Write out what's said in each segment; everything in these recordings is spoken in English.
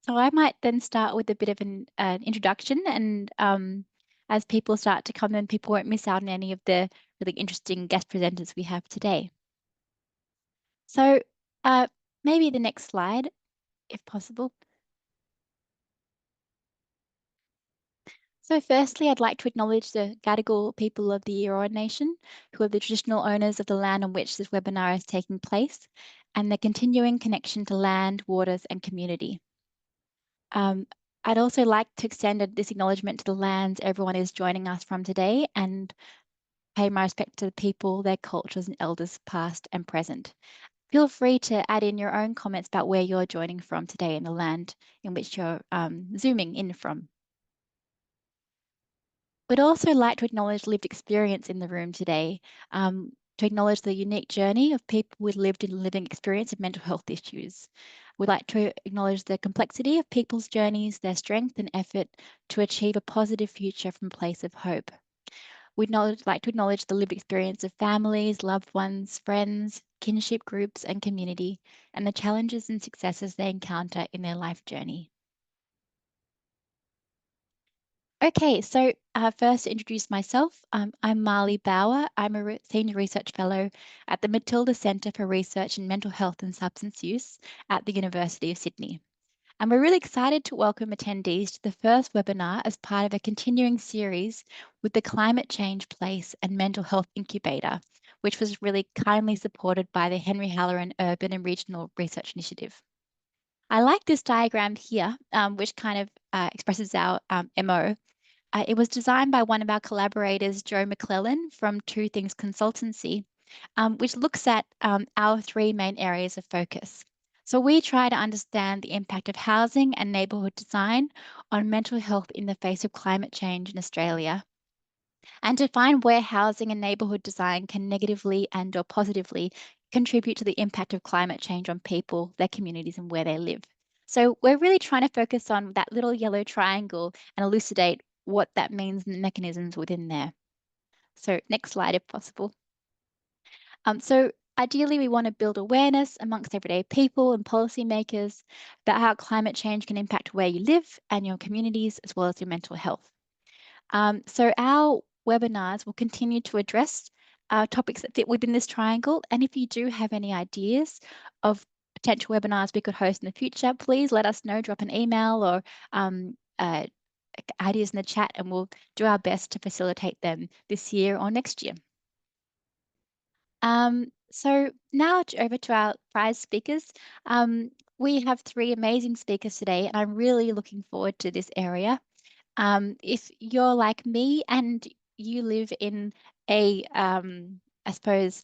So I might then start with a bit of an introduction, and as people start to come in, people won't miss out on any of the really interesting guest presenters we have today. So maybe the next slide, if possible. So firstly, I'd like to acknowledge the Gadigal people of the Eora Nation, who are the traditional owners of the land on which this webinar is taking place, and their continuing connection to land, waters, and community. I'd also like to extend this acknowledgement to the lands everyone is joining us from today and pay my respect to the people, their cultures, and elders past and present. Feel free to add in your own comments about where you're joining from today in the land in which you're zooming in from. We'd also like to acknowledge lived experience in the room today, to acknowledge the unique journey of people with lived and living experience of mental health issues. We'd like to acknowledge the complexity of people's journeys, their strength and effort to achieve a positive future from a place of hope. We'd like to acknowledge the lived experience of families, loved ones, friends, kinship groups and community, and the challenges and successes they encounter in their life journey. Okay, so first to introduce myself, I'm Marley Bauer. I'm a Senior Research Fellow at the Matilda Centre for Research in Mental Health and Substance Use at the University of Sydney. And we're really excited to welcome attendees to the first webinar as part of a continuing series with the Climate Change Place and Mental Health Incubator, which was really kindly supported by the Henry Halloran Urban and Regional Research Initiative. I like this diagram here, which kind of expresses our MO. It was designed by one of our collaborators, Joe McClellan from Two Things Consultancy, which looks at our three main areas of focus. So we try to understand the impact of housing and neighbourhood design on mental health in the face of climate change in Australia, and to find where housing and neighbourhood design can negatively and or positively contribute to the impact of climate change on people, their communities and where they live. So we're really trying to focus on that little yellow triangle and elucidate what that means and the mechanisms within there. So next slide, if possible. So ideally, we want to build awareness amongst everyday people and policymakers about how climate change can impact where you live and your communities, as well as your mental health. So our webinars will continue to address topics that fit within this triangle. And if you do have any ideas of potential webinars we could host in the future, please let us know, drop an email or ideas in the chat, and we'll do our best to facilitate them this year or next year. So now over to our prize speakers. We have three amazing speakers today, and I'm really looking forward to this area. If you're like me and you live in a, I suppose,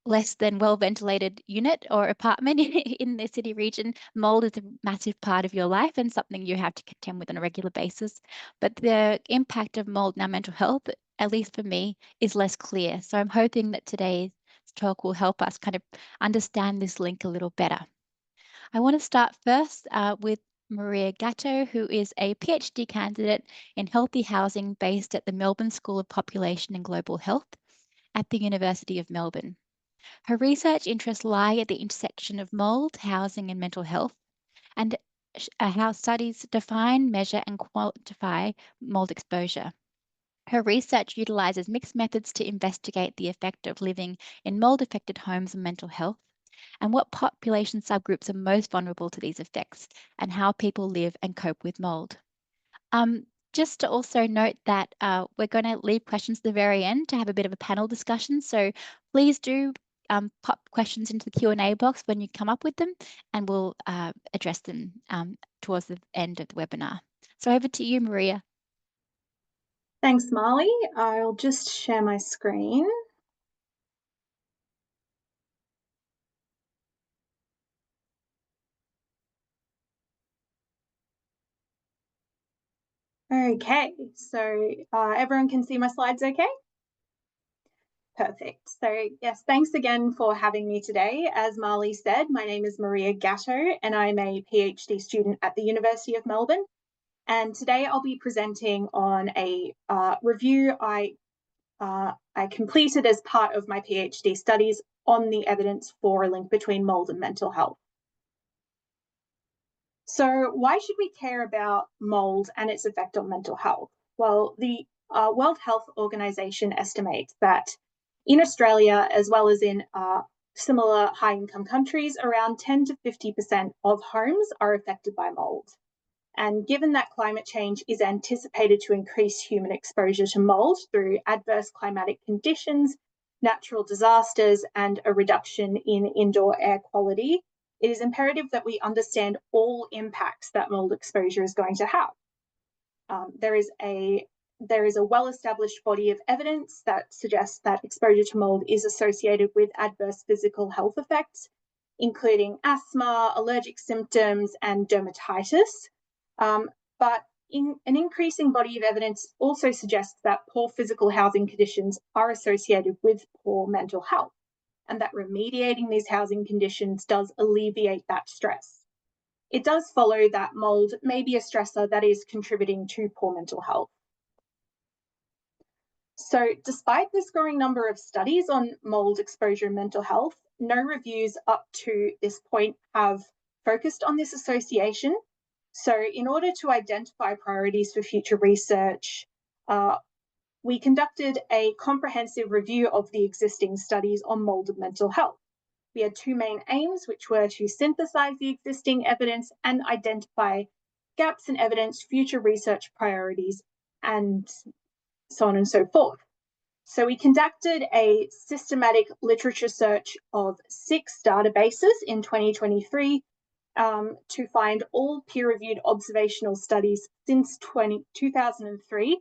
less than well-ventilated unit or apartment in the city region, mold is a massive part of your life and something you have to contend with on a regular basis. But the impact of mold on our mental health, at least for me, is less clear. So I'm hoping that today's talk will help us kind of understand this link a little better. I want to start first with Maria Gatto, who is a PhD candidate in healthy housing based at the Melbourne School of Population and Global Health at the University of Melbourne. Her research interests lie at the intersection of mould, housing and mental health, and how studies define, measure and quantify mould exposure. Her research utilises mixed methods to investigate the effect of living in mould-affected homes on mental health, and what population subgroups are most vulnerable to these effects, and how people live and cope with mould. Just to also note that we're going to leave questions at the very end to have a bit of a panel discussion. So please do pop questions into the Q&A box when you come up with them, and we'll address them towards the end of the webinar. So over to you, Maria. Thanks, Marley. I'll just share my screen. Okay, so everyone can see my slides okay? Perfect. So yes, thanks again for having me today. As Marley said, my name is Maria Gatto and I'm a PhD student at the University of Melbourne. And today I'll be presenting on a review I completed as part of my PhD studies on the evidence for a link between mould and mental health. So why should we care about mould and its effect on mental health? Well, the World Health Organization estimates that in Australia, as well as in similar high-income countries, around 10 to 50% of homes are affected by mould. And given that climate change is anticipated to increase human exposure to mould through adverse climatic conditions, natural disasters, and a reduction in indoor air quality, it is imperative that we understand all impacts that mould exposure is going to have. There is a well-established body of evidence that suggests that exposure to mould is associated with adverse physical health effects, including asthma, allergic symptoms, and dermatitis. But an increasing body of evidence also suggests that poor physical housing conditions are associated with poor mental health, and that remediating these housing conditions does alleviate that stress. It does follow that mould may be a stressor that is contributing to poor mental health. So despite this growing number of studies on mould exposure and mental health, no reviews up to this point have focused on this association. So in order to identify priorities for future research, we conducted a comprehensive review of the existing studies on mould and mental health. We had two main aims, which were to synthesize the existing evidence and identify gaps in evidence, future research priorities, and so on and so forth. So we conducted a systematic literature search of 6 databases in 2023 to find all peer-reviewed observational studies since 2003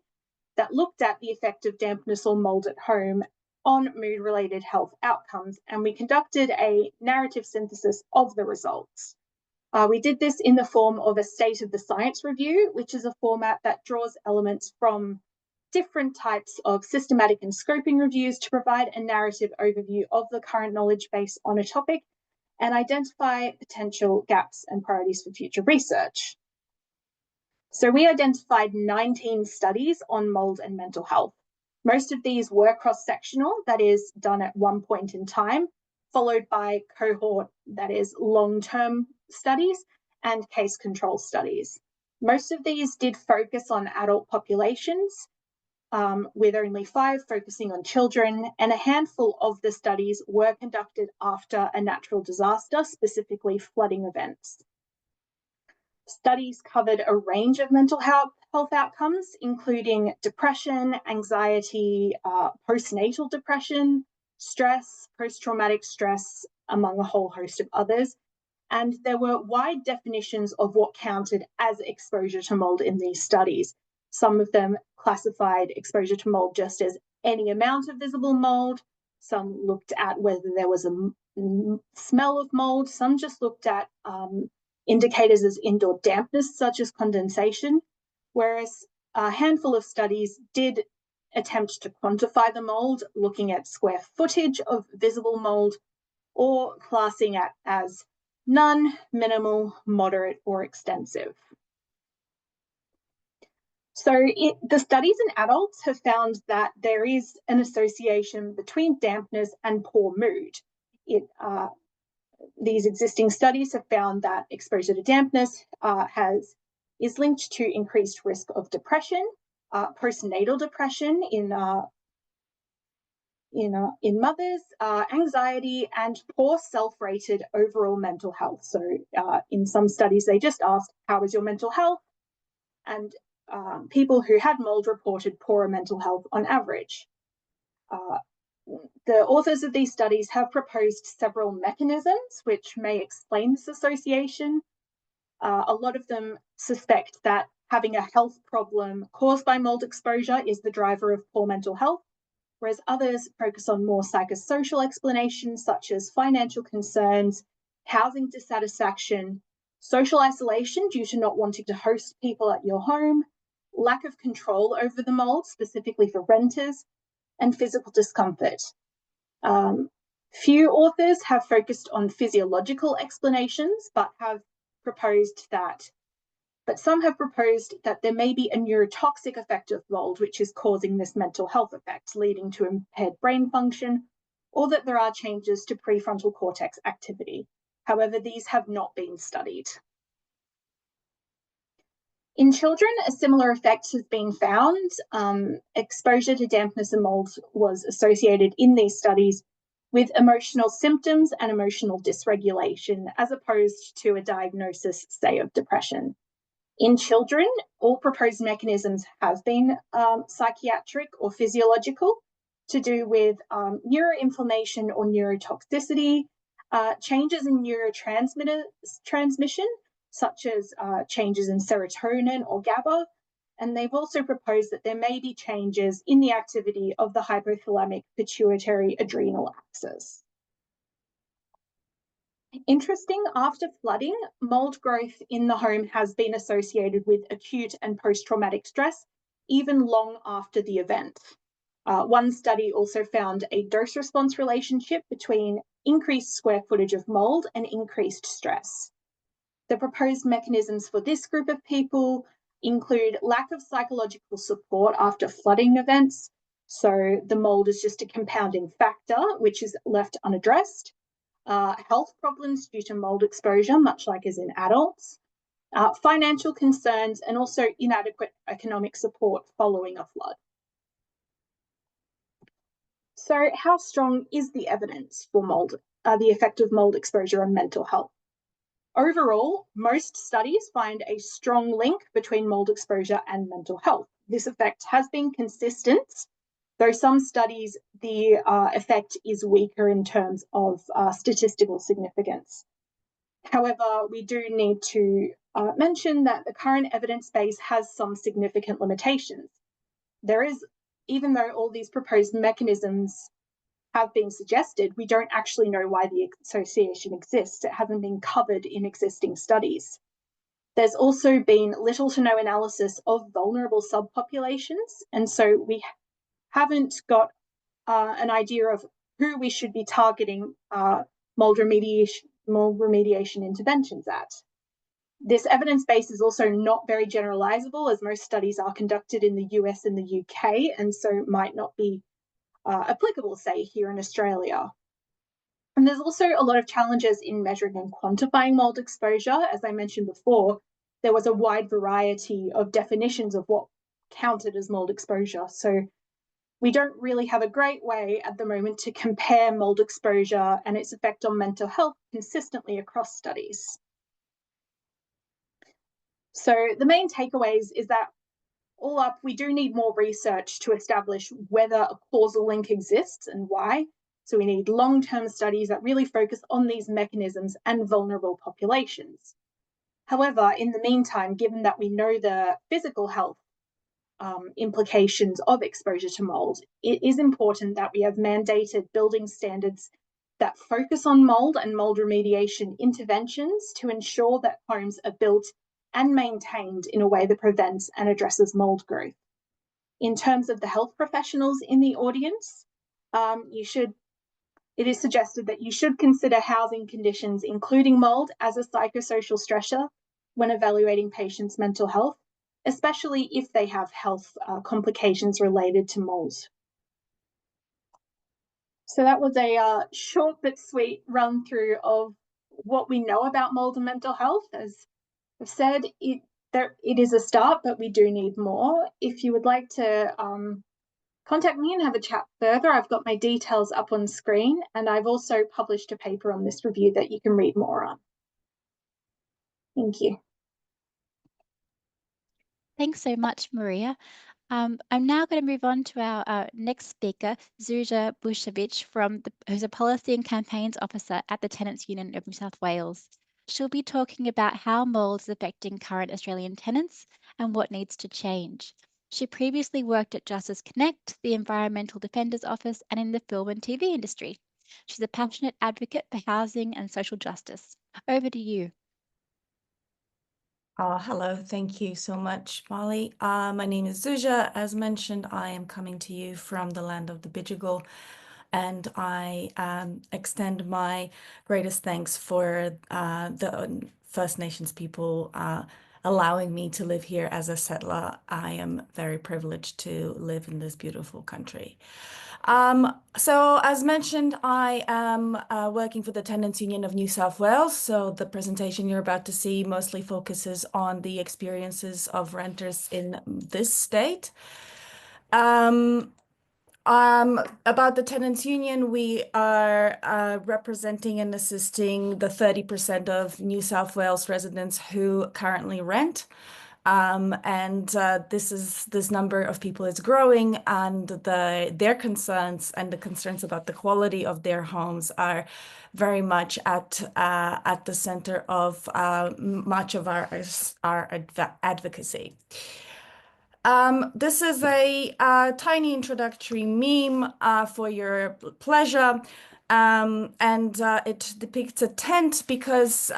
that looked at the effect of dampness or mould at home on mood-related health outcomes, and we conducted a narrative synthesis of the results. We did this in the form of a State of the Science review, which is a format that draws elements from different types of systematic and scoping reviews to provide a narrative overview of the current knowledge base on a topic and identify potential gaps and priorities for future research. So we identified 19 studies on mould and mental health. Most of these were cross-sectional, that is done at one point in time, followed by cohort, that is long-term studies, and case control studies. Most of these did focus on adult populations, with only 5 focusing on children, and a handful of the studies were conducted after a natural disaster, specifically flooding events. Studies covered a range of mental health outcomes, including depression, anxiety, postnatal depression, stress, post-traumatic stress, among a whole host of others. And there were wide definitions of what counted as exposure to mould in these studies. Some of them classified exposure to mould just as any amount of visible mould. Some looked at whether there was a smell of mould. Some just looked at indicators as indoor dampness, such as condensation, whereas a handful of studies did attempt to quantify the mould, looking at square footage of visible mould, or classing it as none, minimal, moderate, or extensive. So the studies in adults have found that there is an association between dampness and poor mood. These existing studies have found that exposure to dampness is linked to increased risk of depression, postnatal depression in mothers, anxiety, and poor self-rated overall mental health. So in some studies, they just asked, how is your mental health? And people who had mould reported poorer mental health on average. The authors of these studies have proposed several mechanisms which may explain this association. A lot of them suspect that having a health problem caused by mould exposure is the driver of poor mental health, whereas others focus on more psychosocial explanations such as financial concerns, housing dissatisfaction, social isolation due to not wanting to host people at your home, lack of control over the mould, specifically for renters, and physical discomfort. Few authors have focused on physiological explanations, but some have proposed that there may be a neurotoxic effect of mould which is causing this mental health effect, leading to impaired brain function, or that there are changes to prefrontal cortex activity. However, these have not been studied. In children, a similar effect has been found. Exposure to dampness and mould was associated in these studies with emotional symptoms and emotional dysregulation, as opposed to a diagnosis, say, of depression. In children, all proposed mechanisms have been psychiatric or physiological, to do with neuroinflammation or neurotoxicity, changes in neurotransmitter transmission, such as changes in serotonin or GABA. And they've also proposed that there may be changes in the activity of the hypothalamic pituitary adrenal axis. Interesting, after flooding, mould growth in the home has been associated with acute and post-traumatic stress, even long after the event. One study also found a dose-response relationship between increased square footage of mould and increased stress. The proposed mechanisms for this group of people include lack of psychological support after flooding events. So the mould is just a compounding factor, which is left unaddressed. Health problems due to mould exposure, much like as in adults, financial concerns, and also inadequate economic support following a flood. So how strong is the evidence for mould, the effect of mould exposure on mental health? Overall, most studies find a strong link between mould exposure and mental health. This effect has been consistent, though some studies, the effect is weaker in terms of statistical significance. However, we do need to mention that the current evidence base has some significant limitations. There is, even though all these proposed mechanisms have been suggested, we don't actually know why the association exists. It hasn't been covered in existing studies. There's also been little to no analysis of vulnerable subpopulations, and so we haven't got an idea of who we should be targeting mould remediation interventions at. This evidence base is also not very generalizable, as most studies are conducted in the US and the UK, and so might not be applicable, say, here in Australia. And there's also a lot of challenges in measuring and quantifying mould exposure. As I mentioned before, there was a wide variety of definitions of what counted as mould exposure. So we don't really have a great way at the moment to compare mould exposure and its effect on mental health consistently across studies. So the main takeaways is that all up, we do need more research to establish whether a causal link exists and why. So we need long-term studies that really focus on these mechanisms and vulnerable populations. However, in the meantime, given that we know the physical health implications of exposure to mould, it is important that we have mandated building standards that focus on mould and mould remediation interventions to ensure that homes are built and maintained in a way that prevents and addresses mould growth. In terms of the health professionals in the audience, it is suggested that you should consider housing conditions, including mould, as a psychosocial stressor when evaluating patients' mental health, especially if they have health complications related to mould. So that was a short but sweet run through of what we know about mould and mental health. As I've said, it is a start, but we do need more. If you would like to contact me and have a chat further, I've got my details up on screen, and I've also published a paper on this review that you can read more on. Thank you. Thanks so much, Maria. I'm now going to move on to our next speaker, Zuzia Buszewicz, who's a Policy and Campaigns Officer at the Tenants Union of New South Wales. She'll be talking about how mould is affecting current Australian tenants and what needs to change. She previously worked at Justice Connect, the Environmental Defender's Office, and in the film and TV industry. She's a passionate advocate for housing and social justice. Over to you. Hello, thank you so much, Molly. My name is Zuzia. As mentioned, I am coming to you from the land of the Bidjigal, and I extend my greatest thanks for the First Nations people allowing me to live here as a settler. I am very privileged to live in this beautiful country. So as mentioned, I am working for the Tenants Union of New South Wales. So the presentation you're about to see mostly focuses on the experiences of renters in this state. About the Tenants Union, we are representing and assisting the 30% of New South Wales residents who currently rent. This number of people is growing, and their concerns and the concerns about the quality of their homes are very much at the center of much of our advocacy. This is a tiny introductory meme for your pleasure, it depicts a tent because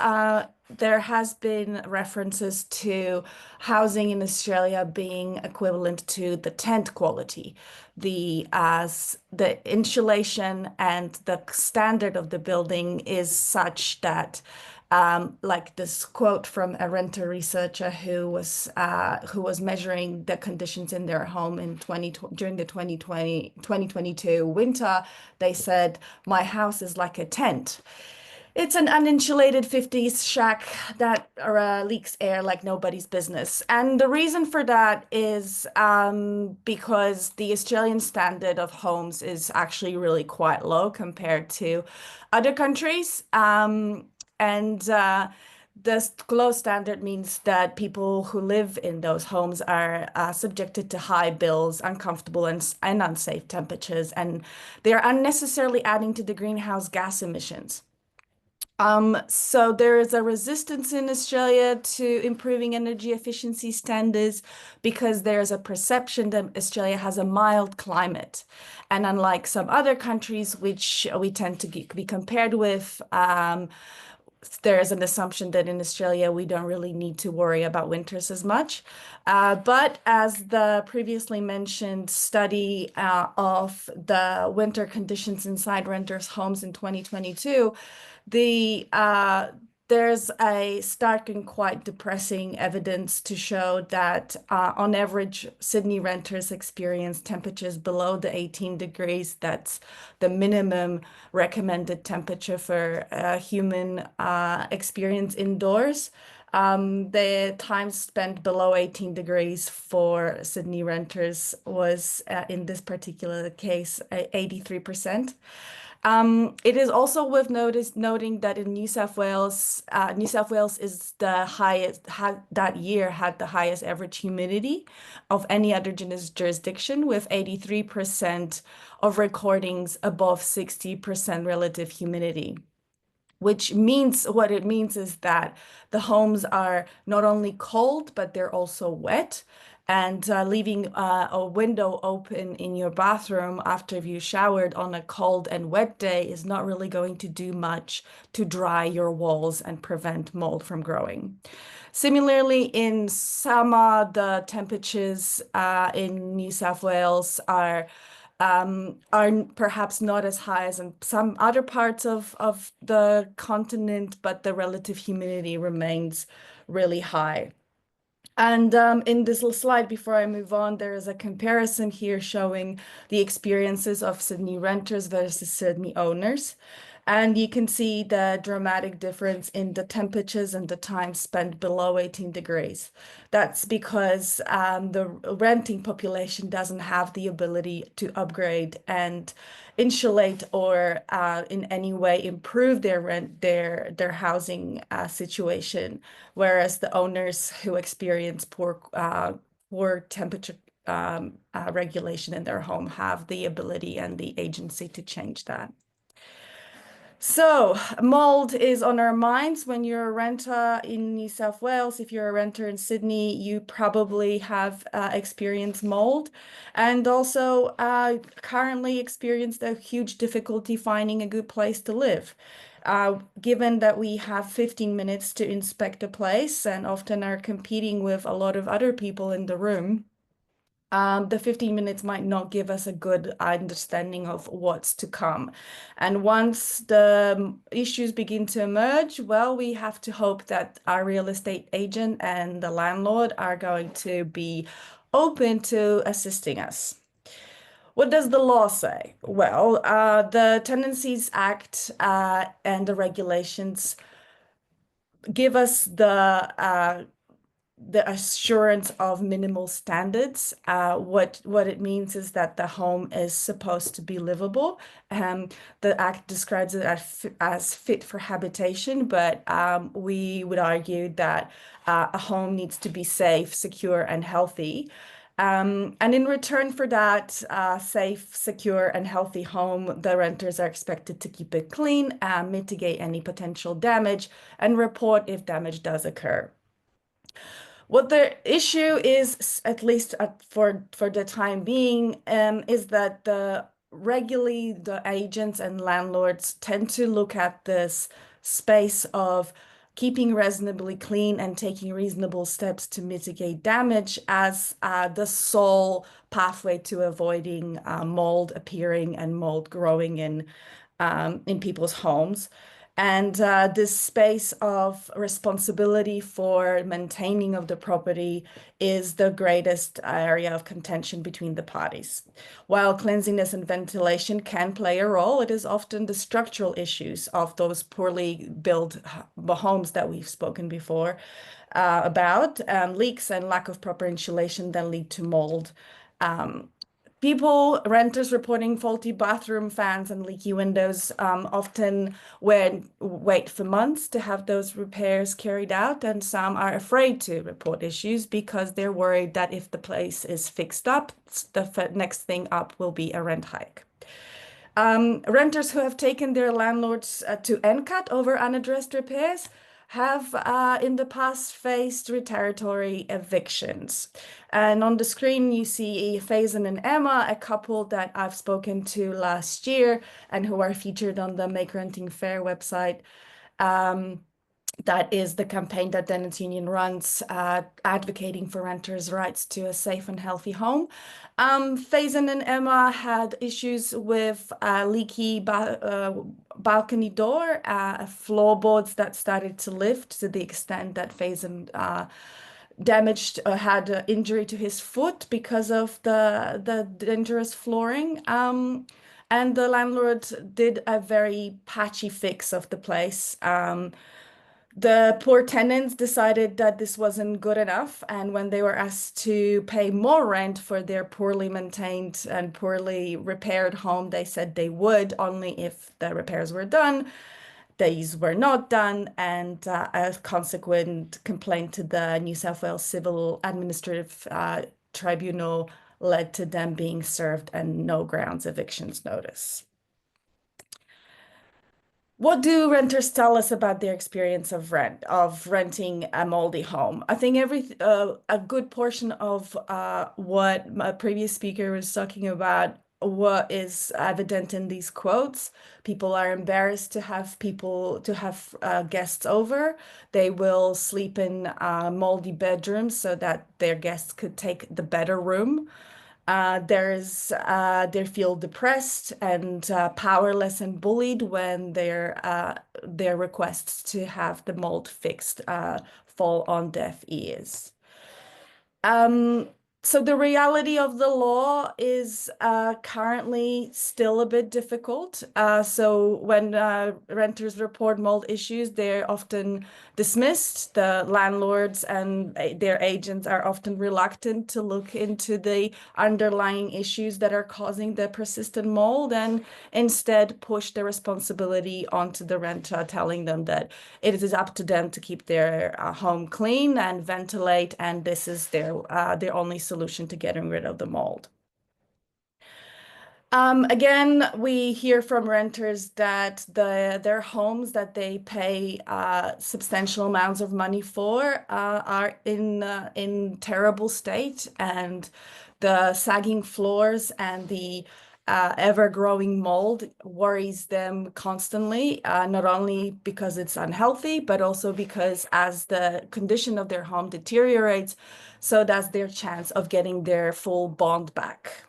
there has been references to housing in Australia being equivalent to the tent quality. The insulation and the standard of the building is such that like this quote from a renter researcher who was measuring the conditions in their home during the 2022 winter. They said, "My house is like a tent." It's an uninsulated 50s shack that leaks air like nobody's business. And the reason for that is because the Australian standard of homes is actually really quite low compared to other countries. This low standard means that people who live in those homes are subjected to high bills, uncomfortable and unsafe temperatures, and they're unnecessarily adding to the greenhouse gas emissions. So there is a resistance in Australia to improving energy efficiency standards because there's a perception that Australia has a mild climate. And unlike some other countries, which we tend to be compared with, there is an assumption that in Australia we don't really need to worry about winters as much. But as the previously mentioned study of the winter conditions inside renters' homes in 2022, there's a stark and quite depressing evidence to show that on average, Sydney renters experience temperatures below the 18 degrees. That's the minimum recommended temperature for human experience indoors. The time spent below 18 degrees for Sydney renters was, in this particular case, 83%. It is also worth noting that in New South Wales is the highest, that year had the highest average humidity of any other jurisdiction, with 83% of recordings above 60% relative humidity. What it means is that the homes are not only cold, but they're also wet. And leaving a window open in your bathroom after you showered on a cold and wet day is not really going to do much to dry your walls and prevent mold from growing. Similarly, in summer, the temperatures in New South Wales are perhaps not as high as in some other parts of the continent, but the relative humidity remains really high. And in this little slide, before I move on, there is a comparison here showing the experiences of Sydney renters versus Sydney owners. And you can see the dramatic difference in the temperatures and the time spent below 18 degrees. That's because the renting population doesn't have the ability to upgrade and insulate or in any way improve their housing situation, whereas the owners who experience poor temperature regulation in their home have the ability and the agency to change that. So mold is on our minds when you're a renter in New South Wales. If you're a renter in Sydney, you probably have experienced mold, and also currently experienced a huge difficulty finding a good place to live. Given that we have 15 minutes to inspect a place and often are competing with a lot of other people in the room, the 15 minutes might not give us a good understanding of what's to come. And once the issues begin to emerge, well, we have to hope that our real estate agent and the landlord are going to be open to assisting us. What does the law say? Well, the Tenancies Act and the regulations give us the assurance of minimal standards. What it means is that the home is supposed to be livable. The Act describes it as fit for habitation, but we would argue that a home needs to be safe, secure, and healthy. And in return for that safe, secure, and healthy home, the renters are expected to keep it clean, mitigate any potential damage, and report if damage does occur. What the issue is, at least for the time being, is that regularly the agents and landlords tend to look at this space of keeping reasonably clean and taking reasonable steps to mitigate damage as the sole pathway to avoiding mold appearing and mold growing in people's homes. And this space of responsibility for maintaining of the property is the greatest area of contention between the parties. While cleanliness and ventilation can play a role, it is often the structural issues of those poorly built homes that we've spoken before about, leaks and lack of proper insulation that lead to mold. Renters reporting faulty bathroom fans and leaky windows often wait for months to have those repairs carried out, and some are afraid to report issues because they're worried that if the place is fixed up, the next thing up will be a rent hike. Renters who have taken their landlords to NCAT over unaddressed repairs have in the past faced retaliatory evictions. And on the screen, you see Faison and Emma, a couple that I've spoken to last year and who are featured on the Make Renting Fair website. That is the campaign that Tenants Union runs, advocating for renters' rights to a safe and healthy home. Faison and Emma had issues with leaky balcony door, floorboards that started to lift to the extent that Faison damaged or had an injury to his foot because of the dangerous flooring. And the landlord did a very patchy fix of the place. The poor tenants decided that this wasn't good enough, and when they were asked to pay more rent for their poorly maintained and poorly repaired home, they said they would only if the repairs were done. These were not done, and a consequent complaint to the New South Wales Civil Administrative Tribunal led to them being served a no grounds evictions notice. What do renters tell us about their experience of renting a moldy home? I think a good portion of what my previous speaker was talking about, what is evident in these quotes. People are embarrassed to have guests over. They will sleep in moldy bedrooms so that their guests could take the better room. They feel depressed and powerless and bullied when their requests to have the mold fixed fall on deaf ears. So the reality of the law is currently still a bit difficult. So when renters report mold issues, they're often dismissed. The landlords and their agents are often reluctant to look into the underlying issues that are causing the persistent mold and instead push the responsibility onto the renter, telling them that it is up to them to keep their home clean and ventilate, and this is their only solution to getting rid of the mold. Again, we hear from renters that their homes that they pay substantial amounts of money for are in terrible state, and the sagging floors and the ever-growing mold worries them constantly, not only because it's unhealthy, but also because as the condition of their home deteriorates, so does their chance of getting their full bond back.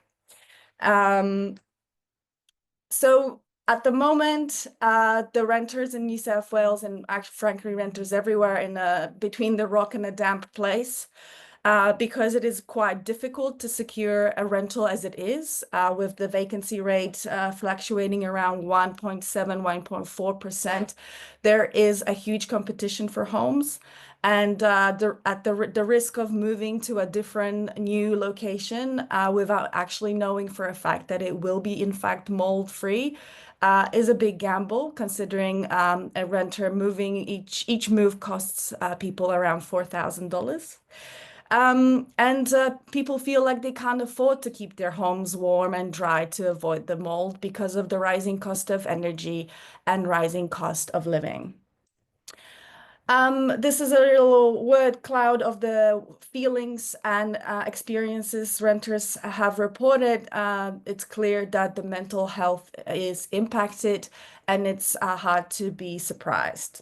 So at the moment, the renters in New South Wales, and frankly renters everywhere, in between the rock and a damp place. because it is quite difficult to secure a rental as it is, with the vacancy rate fluctuating around 1.7, 1.4%. There is a huge competition for homes. And at the risk of moving to a different new location without actually knowing for a fact that it will be in fact mold free is a big gamble, considering a renter moving each move costs people around $4,000. And people feel like they can't afford to keep their homes warm and dry to avoid the mold because of the rising cost of energy and rising cost of living. This is a little word cloud of the feelings and experiences renters have reported. It's clear that the mental health is impacted, and it's hard to be surprised.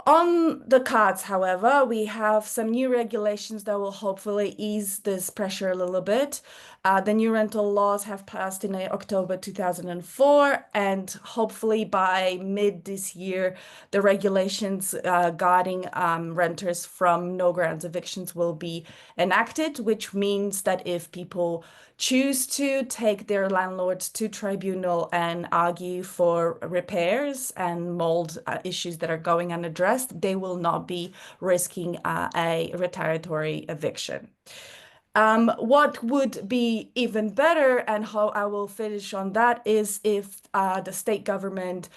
On the cards, however, we have some new regulations that will hopefully ease this pressure a little bit. The new rental laws have passed in October 2004, and hopefully by mid this year, the regulations guarding renters from no grounds evictions will be enacted, which means that if people choose to take their landlords to tribunal and argue for repairs and mold issues that are going unaddressed, they will not be risking a retaliatory eviction. What would be even better, and how I will finish on that, is if the state government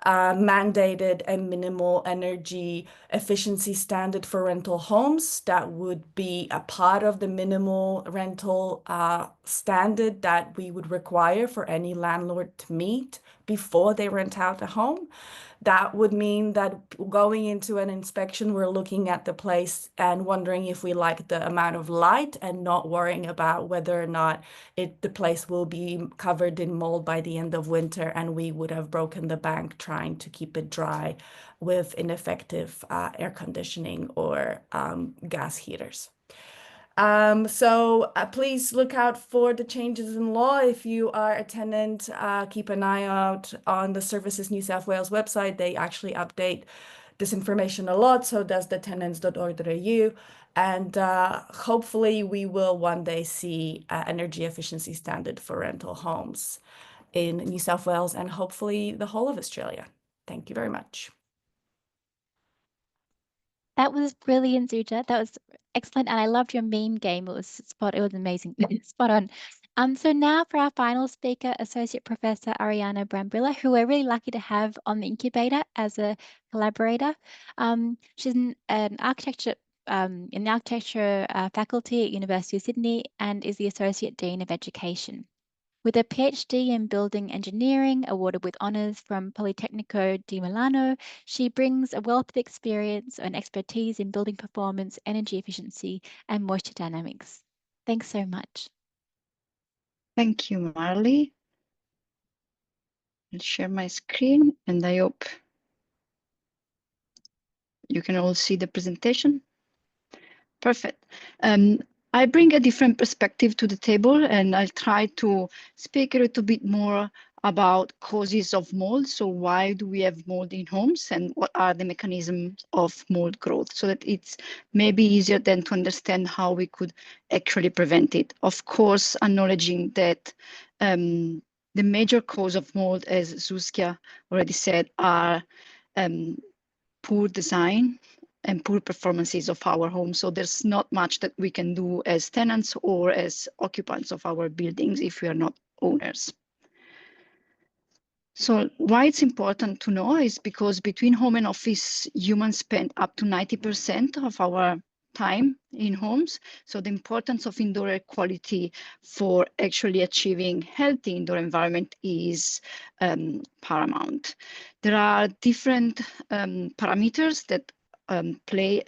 mandated a minimal energy efficiency standard for rental homes. That would be a part of the minimal rental standard that we would require for any landlord to meet before they rent out a home. That would mean that going into an inspection, we're looking at the place and wondering if we like the amount of light, and not worrying about whether or not the place will be covered in mold by the end of winter, and we would have broken the bank trying to keep it dry with ineffective air conditioning or gas heaters. So please look out for the changes in law. If you are a tenant, keep an eye out on the Services New South Wales website. They actually update this information a lot, so does the tenants.org.au. And hopefully we will one day see an energy efficiency standard for rental homes in New South Wales, and hopefully the whole of Australia. Thank you very much. That was brilliant, Zuzia. That was excellent, and I loved your meme game. It was amazing. Spot on. So now for our final speaker, Associate Professor Arianna Brambilla, who we're really lucky to have on the incubator as a collaborator. She's an architecture in the architecture faculty at University of Sydney, and is the Associate Dean of Education. With a PhD in building engineering, awarded with honours from Politecnico di Milano, she brings a wealth of experience and expertise in building performance, energy efficiency, and moisture dynamics. Thanks so much. Thank you, Marley. I'll share my screen, and I hope you can all see the presentation. Perfect. I bring a different perspective to the table, and I'll try to speak a little bit more about causes of mold. So why do we have mold in homes, and what are the mechanisms of mold growth, so that it's maybe easier then to understand how we could actually prevent it. Of course, acknowledging that the major cause of mold, as Zuzia already said, are poor design and poor performances of our homes. So there's not much that we can do as tenants or as occupants of our buildings if we are not owners. So why it's important to know is because between home and office, humans spend up to 90% of our time in homes. So the importance of indoor air quality for actually achieving healthy indoor environment is paramount. There are different parameters that play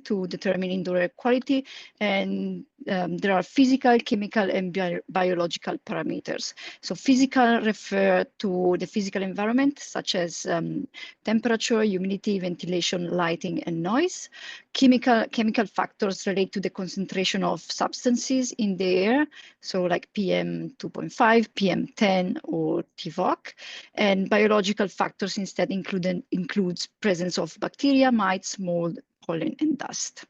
to determine indoor air quality, and there are physical, chemical, and biological parameters. So physical refer to the physical environment, such as temperature, humidity, ventilation, lighting, and noise. Chemical factors relate to the concentration of substances in the air, so like PM 2.5, PM 10, or TVOC. And biological factors instead includes presence of bacteria, mites, mold, pollen, and dust.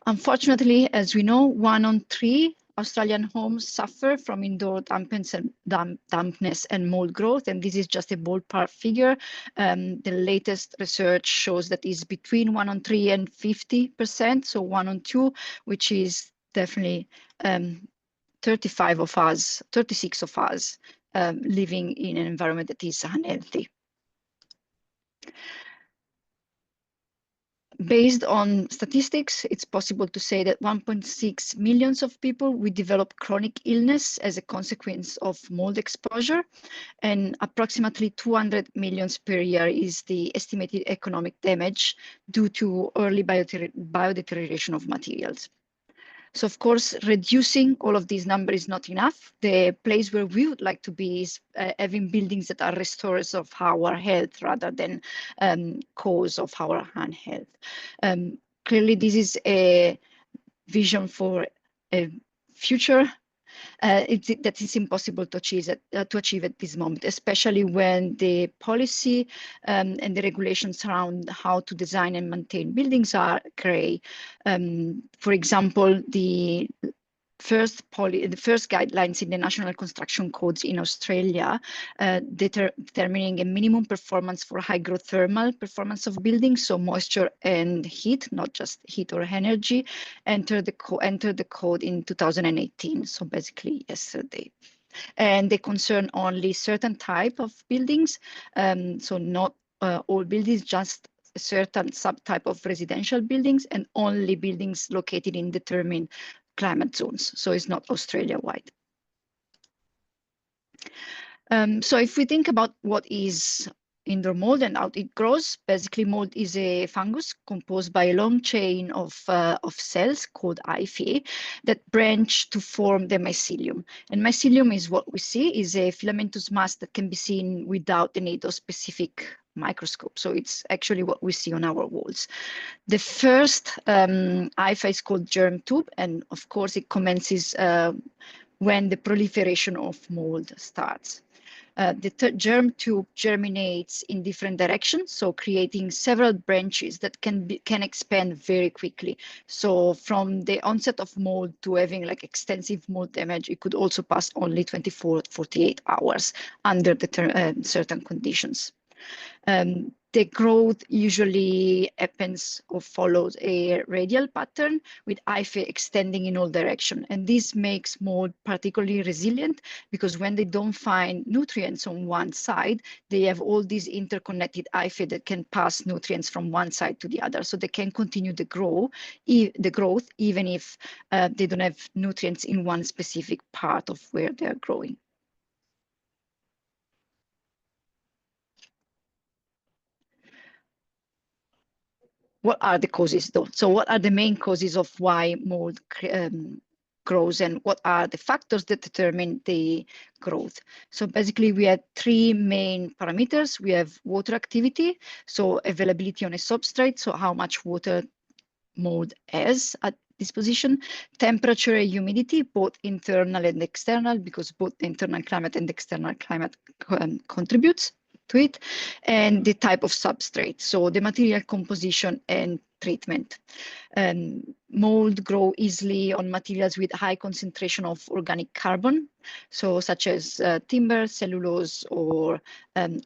Unfortunately, as we know, 1 on 3 Australian homes suffer from indoor dampness and mold growth, and this is just a ballpark figure. The latest research shows that is between 1 on 3 and 50%, so 1 on 2, which is definitely 36 of us living in an environment that is unhealthy. Based on statistics, it's possible to say that 1.6 million of people will develop chronic illness as a consequence of mold exposure, and approximately 200 million per year is the estimated economic damage due to early biodeterioration of materials. So of course, reducing all of these numbers is not enough. The place where we would like to be is having buildings that are restorers of our health rather than cause of our unhealth. Clearly, this is a vision for a future that is impossible to achieve at this moment, especially when the policy and the regulations around how to design and maintain buildings are gray. For example, the first guidelines in the National Construction Codes in Australia determining a minimum performance for high growth thermal performance of buildings, so moisture and heat, not just heat or energy, entered the code in 2018, so basically yesterday. And they concern only certain type of buildings, so not all buildings, just a certain subtype of residential buildings, and only buildings located in determined climate zones, so it's not Australia-wide. So if we think about what is indoor mold and how it grows, basically mold is a fungus composed by a long chain of cells called hyphae that branch to form the mycelium. And mycelium is what we see, is a filamentous mass that can be seen without the need of specific microscope. So it's actually what we see on our walls. The first hyphae is called germ tube, and of course it commences when the proliferation of mold starts. The germ tube germinates in different directions, so creating several branches that can expand very quickly. So from the onset of mold to having like extensive mold damage, it could also pass only 24 to 48 hours under the certain conditions. The growth usually happens or follows a radial pattern with hyphae extending in all directions. And this makes mold particularly resilient because when they don't find nutrients on one side, they have all these interconnected hyphae that can pass nutrients from one side to the other. So they can continue the growth even if they don't have nutrients in one specific part of where they're growing. What are the causes though? So what are the main causes of why mold grows, and what are the factors that determine the growth? So basically we have three main parameters. We have water activity, so availability on a substrate, so how much water mold has at disposition, temperature and humidity, both internal and external, because both the internal climate and the external climate contributes to it, and the type of substrate, so the material composition and treatment. Mold grow easily on materials with high concentration of organic carbon, so such as timber, cellulose, or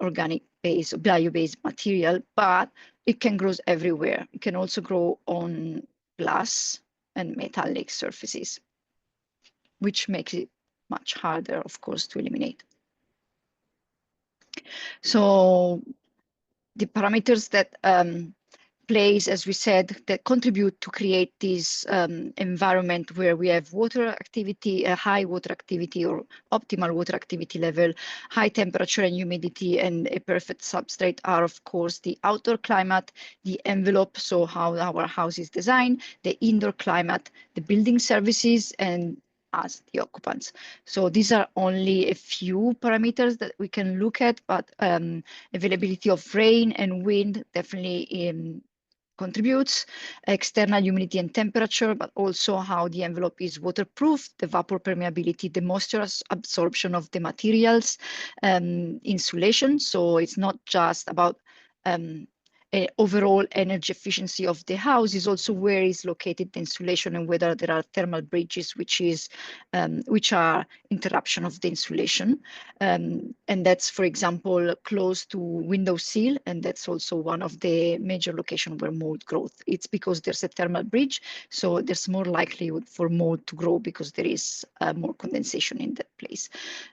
organic base, bio-based material, but it can grow everywhere. It can also grow on glass and metallic surfaces, which makes it much harder, of course, to eliminate. So the parameters that plays, as we said, that contribute to create this environment where we have water activity, a high water activity or optimal water activity level, high temperature and humidity, and a perfect substrate are, of course, the outdoor climate, the envelope, so how our house is designed, the indoor climate, the building services, and us, the occupants. So these are only a few parameters that we can look at, but availability of rain and wind definitely contributes, external humidity and temperature, but also how the envelope is waterproof, the vapor permeability, the moisture absorption of the materials, insulation. So it's not just about overall energy efficiency of the house is also where is located the insulation and whether there are thermal bridges, which are interruption of the insulation. And that's, for example, close to window sill, and that's also one of the major locations where mold growth. It's because there's a thermal bridge, so there's more likelihood for mold to grow because there is more condensation in that place.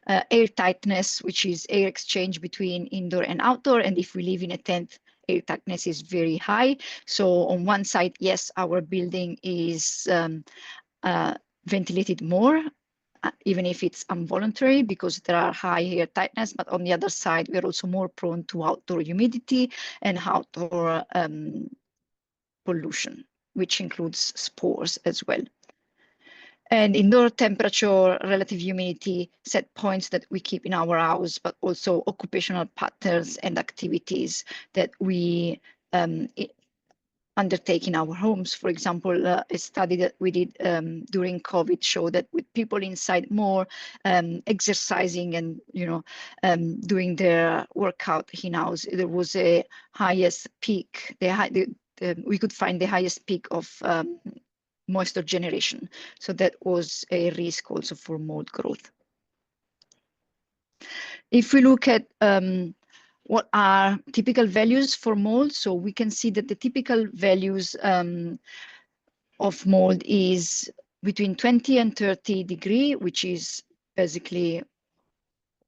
Air tightness, which is air exchange between indoor and outdoor, and if we live in a tent, air tightness is very high. So on one side, yes, our building is ventilated more, even if it's involuntary because there are high air tightness, but on the other side, we're also more prone to outdoor humidity and outdoor pollution, which includes spores as well. And indoor temperature, relative humidity, set points that we keep in our house, but also occupational patterns and activities that we undertake in our homes. For example, a study that we did during COVID showed that with people inside more exercising and doing their workout in house, there was a highest peak. We could find the highest peak of moisture generation. So that was a risk also for mold growth. If we look at what are typical values for mold, so we can see that the typical values of mold is between 20 and 30 degrees, which is basically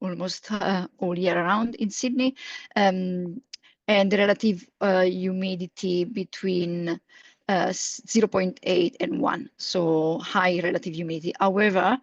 almost all year round in Sydney, and the relative humidity between 0.8 and 1, so high relative humidity. However,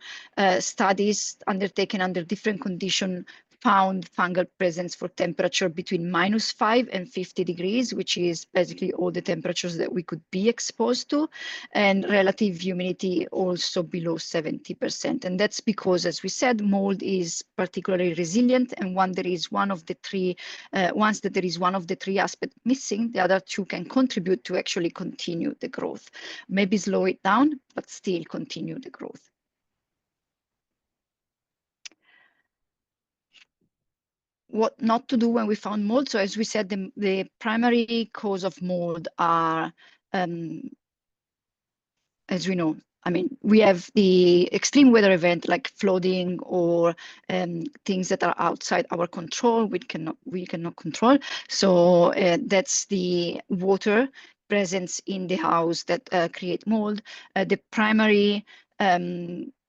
studies undertaken under different conditions found fungal presence for temperature between -5 and 50 degrees, which is basically all the temperatures that we could be exposed to, and relative humidity also below 70%. And that's because, as we said, mold is particularly resilient, and once that there is one of the three aspects missing, the other two can contribute to actually continue the growth. Maybe slow it down, but still continue the growth. What not to do when we found mold. So as we said, the primary cause of mold are, as we know, I mean, we have the extreme weather event like flooding or things that are outside our control, we cannot control. So that's the water presence in the house that create mold. The primary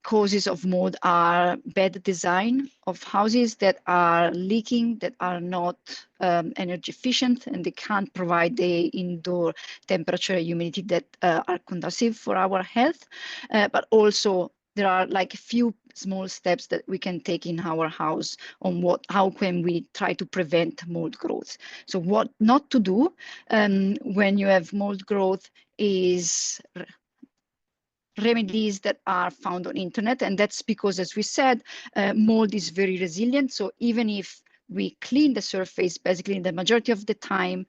causes of mold are bad design of houses that are leaking, that are not energy efficient, and they can't provide the indoor temperature and humidity that are conducive for our health. But also there are like a few small steps that we can take in our house on how can we try to prevent mold growth. So what not to do when you have mold growth is remedies that are found on internet, and that's because, as we said, mold is very resilient. So even if we clean the surface, basically the majority of the time,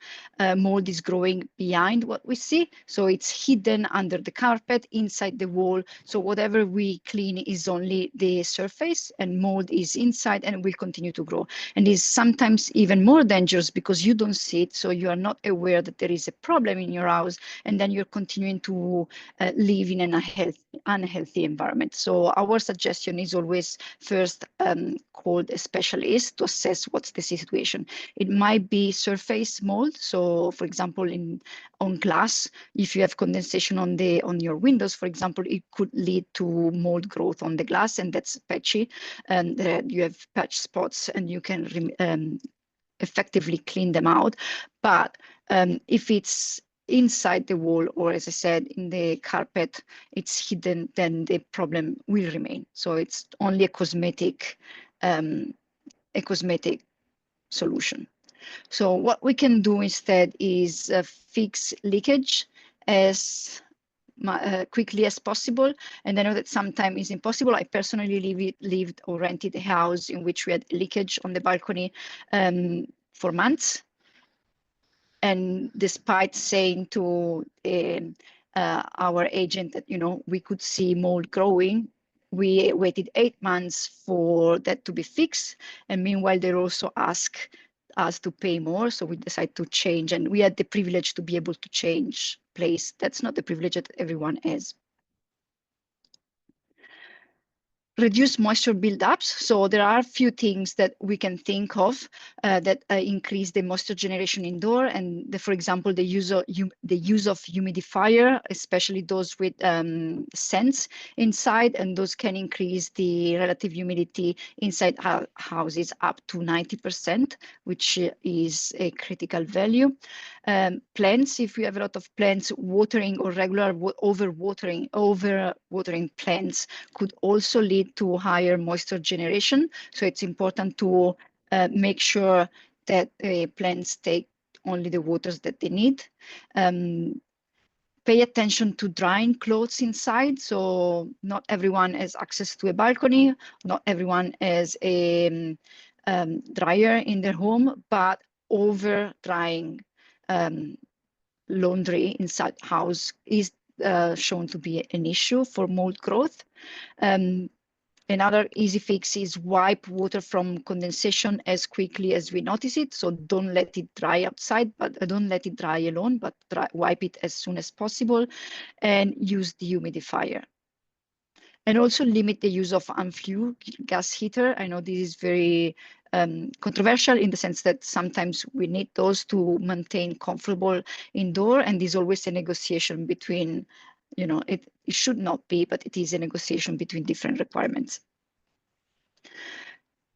mold is growing behind what we see. So it's hidden under the carpet, inside the wall. So whatever we clean is only the surface, and mold is inside and will continue to grow. And is sometimes even more dangerous because you don't see it. So you are not aware that there is a problem in your house, and then you're continuing to live in an unhealthy environment. So our suggestion is always first call a specialist to assess what's the situation. It might be surface mold. So for example, on glass, if you have condensation on your windows, for example, it could lead to mold growth on the glass, and that's patchy, and you have patch spots, and you can effectively clean them out. But if it's inside the wall, or as I said, in the carpet, it's hidden, then the problem will remain. So it's only a cosmetic solution. So what we can do instead is fix leakage as quickly as possible. And I know that sometimes it's impossible. I personally lived or rented a house in which we had leakage on the balcony for months. And despite saying to our agent that, we could see mold growing, we waited 8 months for that to be fixed. And meanwhile, they also asked us to pay more. So we decided to change, and we had the privilege to be able to change place. That's not the privilege that everyone has. Reduce moisture buildups. So there are a few things that we can think of that increase the moisture generation indoor. And for example, the use of humidifier, especially those with scents inside, and those can increase the relative humidity inside houses up to 90%, which is a critical value. Plants, if you have a lot of plants, watering or regular overwatering plants could also lead to higher moisture generation. So it's important to make sure that plants take only the waters that they need. Pay attention to drying clothes inside. So not everyone has access to a balcony, not everyone has a dryer in their home, but over drying laundry inside house is shown to be an issue for mold growth. Another easy fix is wipe water from condensation as quickly as we notice it. So don't let it dry outside, but don't let it dry alone, but wipe it as soon as possible, and use the humidifier. And also limit the use of unflue gas heater. I know this is very controversial in the sense that sometimes we need those to maintain comfortable indoor, and there's always a negotiation between, you know, it should not be, but it is a negotiation between different requirements.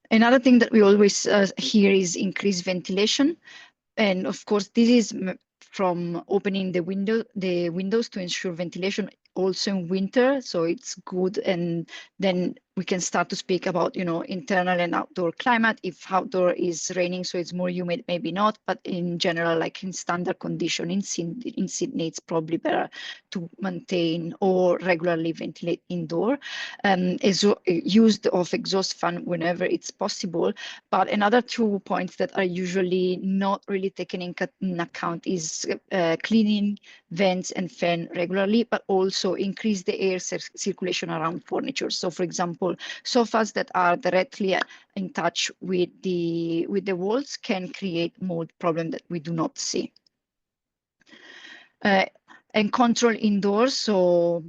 Another thing that we always hear is increased ventilation. And of course, this is from opening the windows to ensure ventilation also in winter. So it's good. And then we can start to speak about, you know, internal and outdoor climate. If outdoor is raining, so it's more humid, maybe not. But in general, like in standard condition in Sydney, it's probably better to maintain or regularly ventilate indoor. Use of exhaust fan whenever it's possible. But another 2 points that are usually not really taken in account is cleaning vents and fan regularly, but also increase the air circulation around furniture. So for example, sofas that are directly in touch with the walls can create mold problem that we do not see. And control indoors. So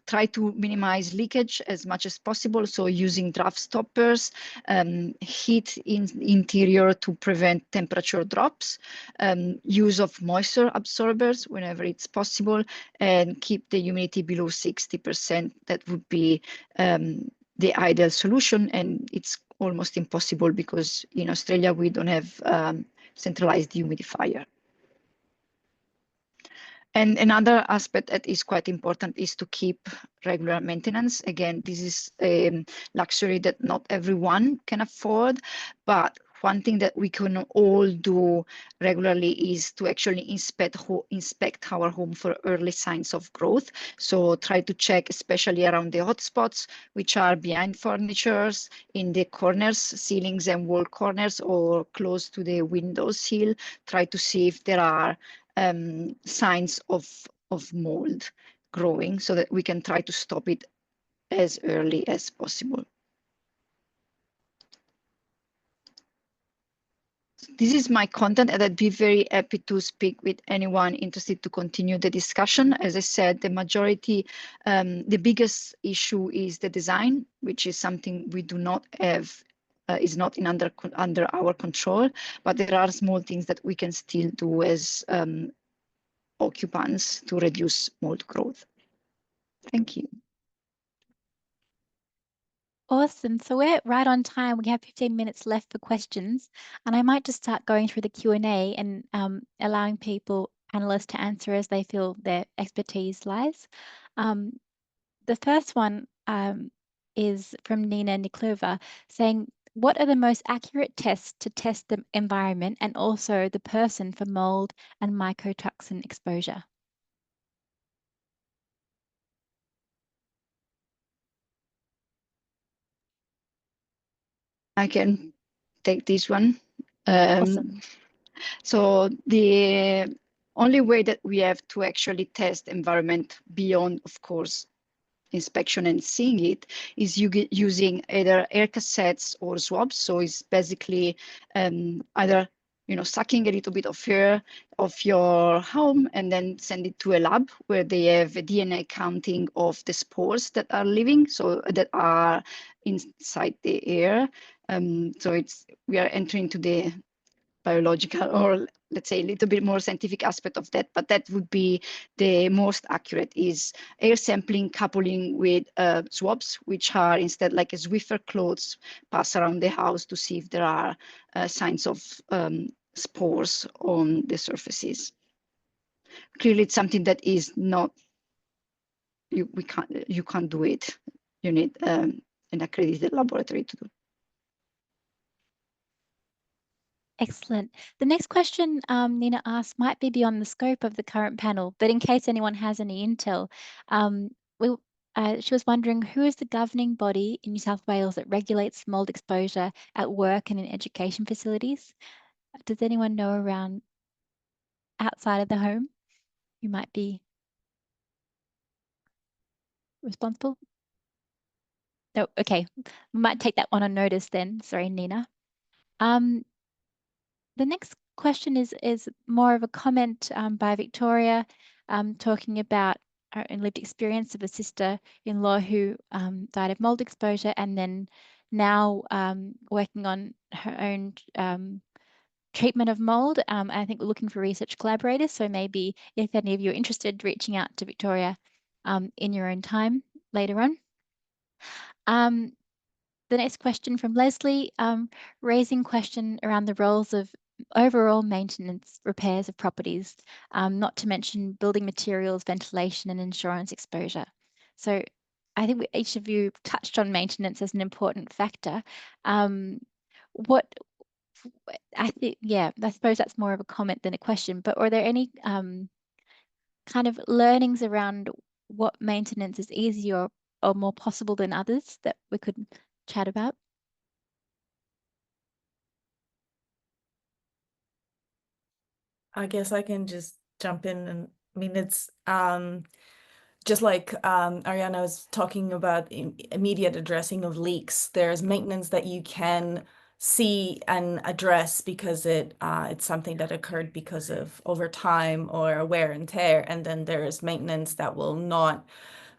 try to minimize leakage as much as possible. So using draft stoppers, heat in interior to prevent temperature drops, use of moisture absorbers whenever it's possible, and keep the humidity below 60%. That would be the ideal solution. And it's almost impossible because in Australia, we don't have centralized humidifier. And another aspect that is quite important is to keep regular maintenance. Again, this is a luxury that not everyone can afford, but one thing that we can all do regularly is to actually inspect our home for early signs of growth. So try to check, especially around the hotspots, which are behind furnitures, in the corners, ceilings and wall corners, or close to the window sill. Try to see if there are signs of mold growing so that we can try to stop it as early as possible. This is my content, and I'd be very happy to speak with anyone interested to continue the discussion. As I said, the majority, the biggest issue is the design, which is something we do not have, is not under our control, but there are small things that we can still do as occupants to reduce mold growth. Thank you. Awesome. So we're right on time. We have 15 minutes left for questions, and I might just start going through the Q&A and allowing panelists to answer as they feel their expertise lies. The first one is from Nina Niklova saying, what are the most accurate tests to test the environment and also the person for mold and mycotoxin exposure? I can take this one. Awesome. So the only way that we have to actually test environment beyond, of course, inspection and seeing it is using either air cassettes or swabs. So it's basically either sucking a little bit of air of your home and then send it to a lab where they have a DNA counting of the spores that are living, so that are inside the air. So we are entering to the biological, or let's say a little bit more scientific aspect of that, but that would be the most accurate, is air sampling coupling with swabs, which are instead like a Swiffer cloths pass around the house to see if there are signs of spores on the surfaces. Clearly, it's something that is not, you can't do it. You need an accredited laboratory to do. Excellent. The next question Nina asked might be beyond the scope of the current panel, but in case anyone has any intel, she was wondering, who is the governing body in New South Wales that regulates mould exposure at work and in education facilities? Does anyone know around outside of the home who might be responsible? No, okay. We might take that one on notice then. Sorry, Nina. The next question is more of a comment by Victoria, talking about her own lived experience of a sister-in-law who died of mould exposure, and then now working on her own treatment of mould. I think we're looking for research collaborators, so maybe if any of you are interested, reaching out to Victoria in your own time later on. The next question from Leslie, raising question around the roles of overall maintenance, repairs of properties, not to mention building materials, ventilation and insurance exposure. So I think each of you touched on maintenance as an important factor. What I think, yeah, I suppose that's more of a comment than a question, but are there any kind of learnings around what maintenance is easier or more possible than others that we could chat about? I guess I can just jump in, and I mean, it's just like Arianna was talking about immediate addressing of leaks. There's maintenance that you can see and address because it's something that occurred because of over time or wear and tear, and then there is maintenance that will not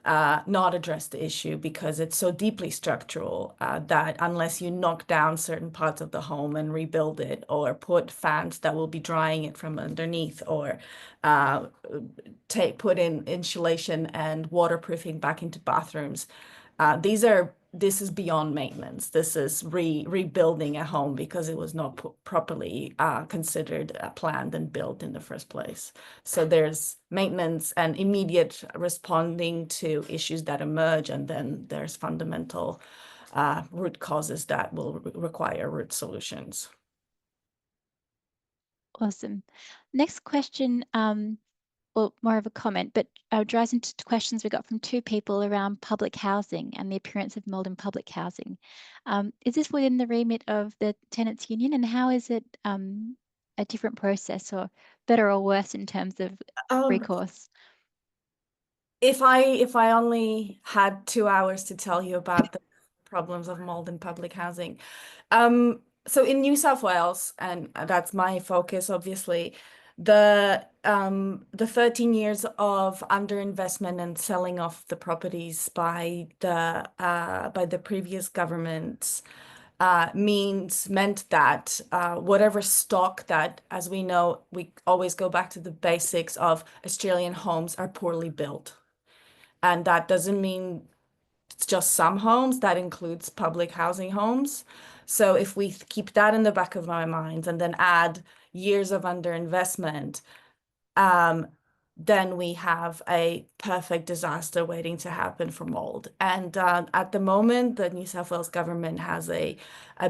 address the issue because it's so deeply structural that unless you knock down certain parts of the home and rebuild it, or put fans that will be drying it from underneath, or put in insulation and waterproofing back into bathrooms, this is beyond maintenance. This is rebuilding a home because it was not properly considered, planned and built in the first place. So there's maintenance and immediate responding to issues that emerge, and then there's fundamental root causes that will require root solutions. Awesome. Next question, well, more of a comment, but drives into questions we got from two people around public housing and the appearance of mould in public housing. Is this within the remit of the Tenants Union, and how is it a different process, or better or worse in terms of recourse? If I only had 2 hours to tell you about the problems of mould in public housing. So in New South Wales, and that's my focus, obviously, the 13 years of underinvestment and selling off the properties by the previous governments meant that whatever stock that, as we know, we always go back to the basics of Australian homes are poorly built. And that doesn't mean it's just some homes, that includes public housing homes. So if we keep that in the back of our minds and then add years of underinvestment, then we have a perfect disaster waiting to happen for mould. And at the moment, the New South Wales government has a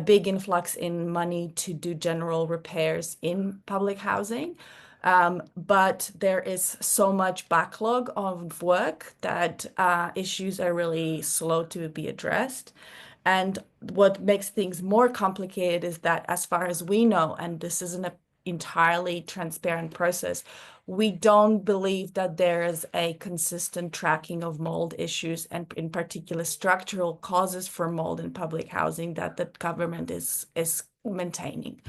big influx in money to do general repairs in public housing. But there is so much backlog of work that issues are really slow to be addressed. And what makes things more complicated is that, as far as we know, and this isn't a entirely transparent process. We don't believe that there is a consistent tracking of mold issues, and in particular structural causes for mold in public housing, that the government is maintaining.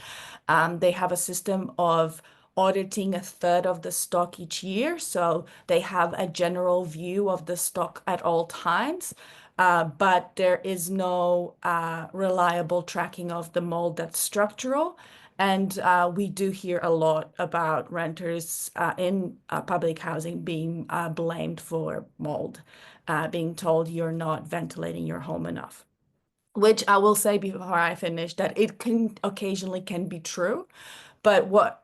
They have a system of auditing a third of the stock each year, so they have a general view of the stock at all times. But there is no reliable tracking of the mold that's structural. And we do hear a lot about renters in public housing being blamed for mold, being told you're not ventilating your home enough. Which I will say before I finish that it can occasionally be true, but what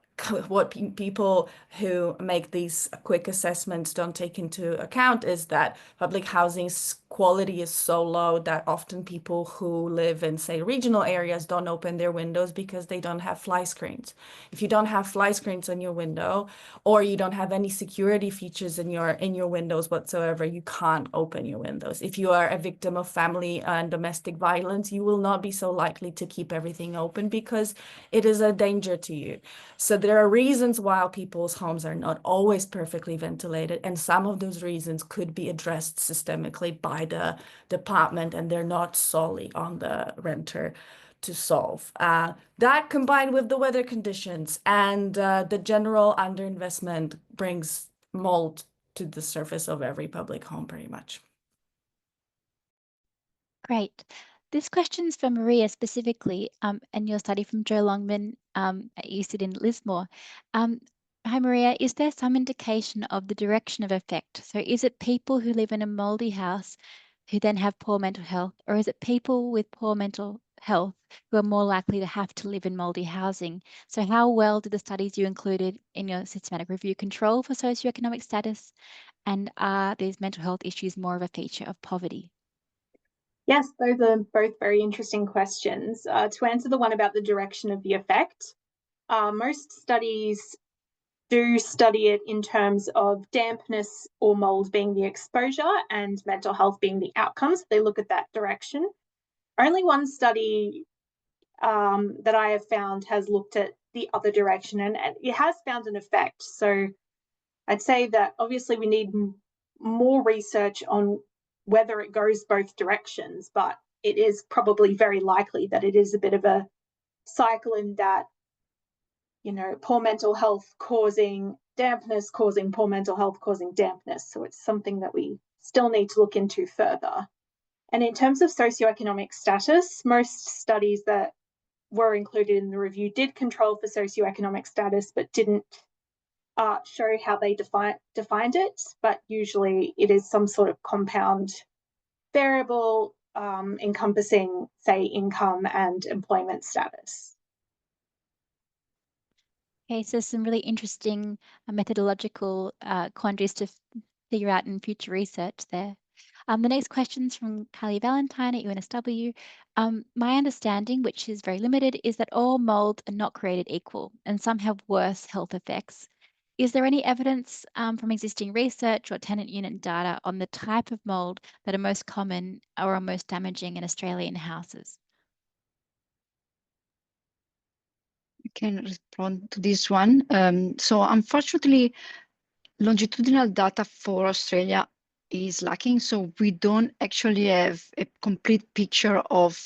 people who make these quick assessments don't take into account is that public housing's quality is so low that often people who live in, say, regional areas don't open their windows because they don't have fly screens. If you don't have fly screens on your window, or you don't have any security features in your windows whatsoever, you can't open your windows. If you are a victim of family and domestic violence, you will not be so likely to keep everything open because it is a danger to you. So there are reasons why people's homes are not always perfectly ventilated, and some of those reasons could be addressed systemically by the department, and they're not solely on the renter to solve. That combined with the weather conditions and the general underinvestment brings mold to the surface of every public home pretty much. Great. This question's for Maria specifically, and your study from Joe Longman at UCD in Lismore. Hi, Maria. Is there some indication of the direction of effect? So is it people who live in a mouldy house who then have poor mental health, or is it people with poor mental health who are more likely to have to live in mouldy housing? So how well did the studies you included in your systematic review control for socioeconomic status? And are these mental health issues more of a feature of poverty? Yes, those are both very interesting questions. To answer the one about the direction of the effect, most studies do study it in terms of dampness or mold being the exposure and mental health being the outcomes. They look at that direction. Only one study that I have found has looked at the other direction, and it has found an effect. So I'd say that obviously we need more research on whether it goes both directions, but it is probably very likely that it is a bit of a cycle in that, you know, poor mental health causing dampness, causing poor mental health, causing dampness. So it's something that we still need to look into further. And in terms of socioeconomic status, most studies that were included in the review did control for socioeconomic status, but didn't show how they defined it. But usually it is some sort of compound variable encompassing, say, income and employment status. Okay, so some really interesting methodological quandaries to figure out in future research there. The next question's from Kylie Valentine at UNSW. My understanding, which is very limited, is that all molds are not created equal and some have worse health effects. Is there any evidence from existing research or tenant unit data on the type of mold that are most common or are most damaging in Australian houses? I can respond to this one. So unfortunately, longitudinal data for Australia is lacking, so we don't actually have a complete picture of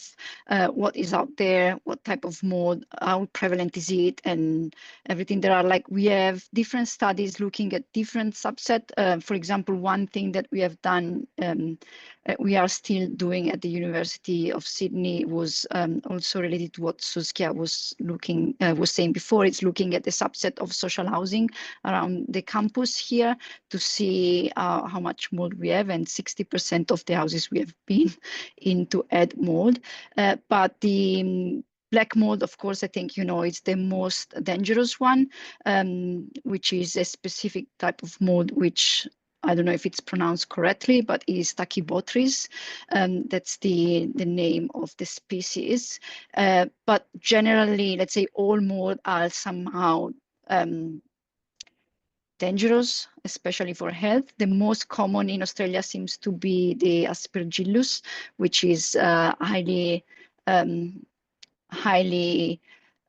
what is out there, what type of mold, how prevalent is it, and everything. There are we have different studies looking at different subset. For example, one thing that we have done, we are still doing at the University of Sydney, was also related to what Zuzia was saying before. It's looking at the subset of social housing around the campus here to see how much mold we have, and 60% of the houses we have been in to add mold. But the black mold, of course, I think, it's the most dangerous one, which is a specific type of mold, which I don't know if it's pronounced correctly, but it is Tachybotrys. That's the name of the species. But generally, let's say all mold are somehow dangerous, especially for health. The most common in Australia seems to be the Aspergillus, which is highly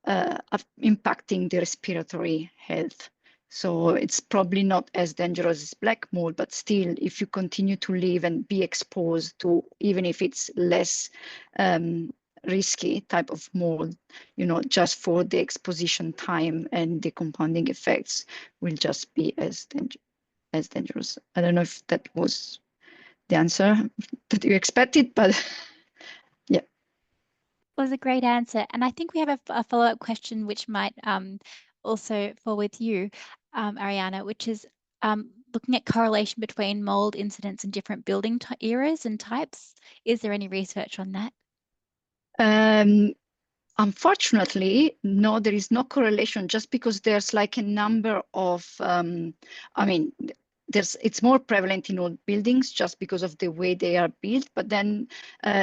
impacting the respiratory health. So it's probably not as dangerous as black mold, but still, if you continue to live and be exposed to, even if it's less risky type of mold, just for the exposition time and the compounding effects will just be as dangerous. I don't know if that was the answer that you expected, but yeah. Was a great answer. And I think we have a follow-up question which might also fall with you, Arianna, which is looking at correlation between mold incidents in different building eras and types. Is there any research on that? Unfortunately, no, there is no correlation, just because there's like a number of, it's more prevalent in old buildings just because of the way they are built. But then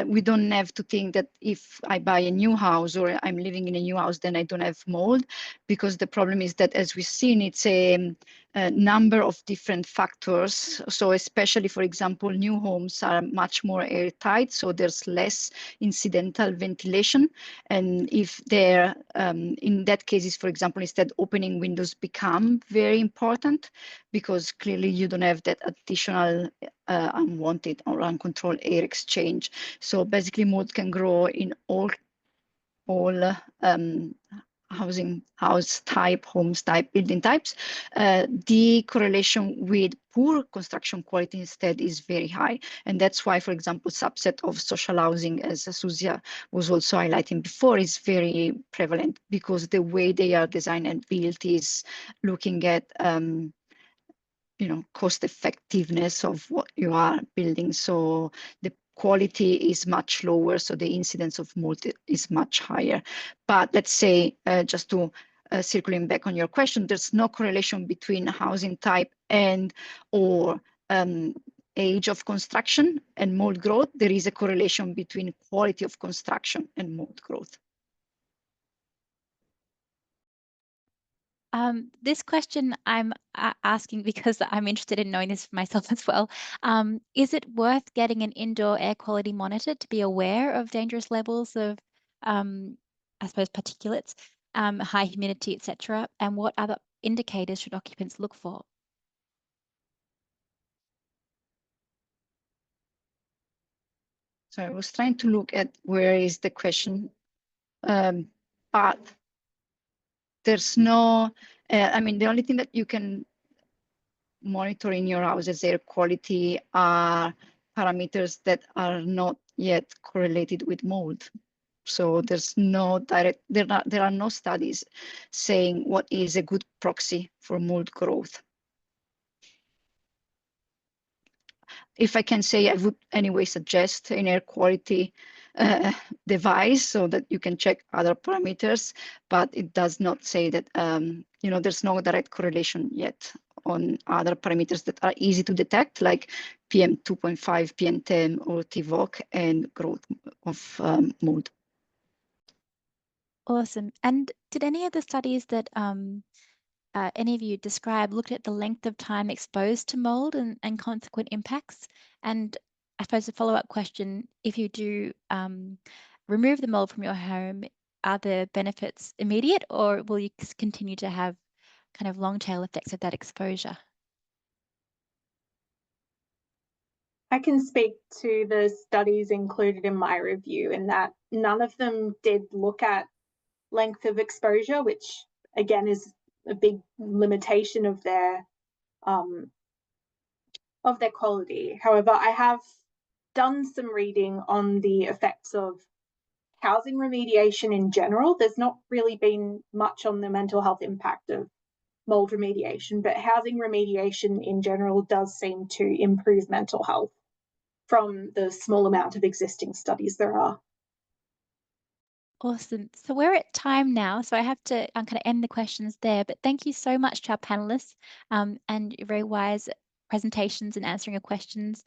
we don't have to think that if I buy a new house or I'm living in a new house, then I don't have mold, because the problem is that, as we've seen, it's a number of different factors. So especially, for example, new homes are much more airtight, so there's less incidental ventilation. And if they're, in that cases, for example, instead opening windows become very important, because clearly you don't have that additional unwanted or uncontrolled air exchange. So basically mold can grow in all house type, homes type, building types. The correlation with poor construction quality instead is very high. And that's why, for example, subset of social housing, as Zuzia was also highlighting before, is very prevalent, because the way they are designed and built is looking at cost effectiveness of what you are building. So the quality is much lower, so the incidence of mold is much higher. But let's say, just to circling back on your question, there's no correlation between housing type and or age of construction and mold growth. There is a correlation between quality of construction and mold growth. This question I'm asking because I'm interested in knowing this for myself as well. Is it worth getting an indoor air quality monitor to be aware of dangerous levels of, I suppose, particulates, high humidity, etc.? And what other indicators should occupants look for? So I was trying to look at where is the question, but there's no, the only thing that you can monitor in your house as air quality are parameters that are not yet correlated with mold. So there's no direct, there are no studies saying what is a good proxy for mold growth. If I can say, I would anyway suggest an air quality device so that you can check other parameters, but it does not say that, there's no direct correlation yet on other parameters that are easy to detect, like PM 2.5, PM10, or TVOC, and growth of mold. Awesome. And did any of the studies that any of you described looked at the length of time exposed to mold and consequent impacts? And I suppose a follow-up question, if you do remove the mold from your home, are the benefits immediate, or will you continue to have kind of long tail effects of that exposure? I can speak to the studies included in my review, in that none of them did look at length of exposure, which again is a big limitation of their quality. However, I have done some reading on the effects of housing remediation in general. There's not really been much on the mental health impact of mold remediation, but housing remediation in general does seem to improve mental health from the small amount of existing studies there are. Awesome. So we're at time now, so I have to kind of end the questions there. But thank you so much to our panelists and your very wise presentations and answering your questions.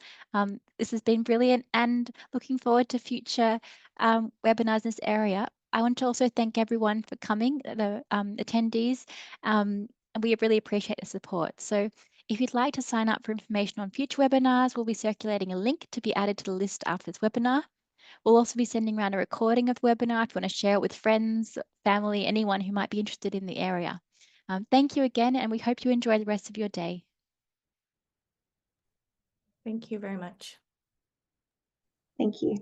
This has been brilliant, and looking forward to future webinars in this area. I want to also thank everyone for coming, the attendees, and we really appreciate the support. So if you'd like to sign up for information on future webinars, we'll be circulating a link to be added to the list after this webinar. We'll also be sending around a recording of the webinar if you want to share it with friends, family, anyone who might be interested in the area. Thank you again, and we hope you enjoy the rest of your day. Thank you very much. Thank you.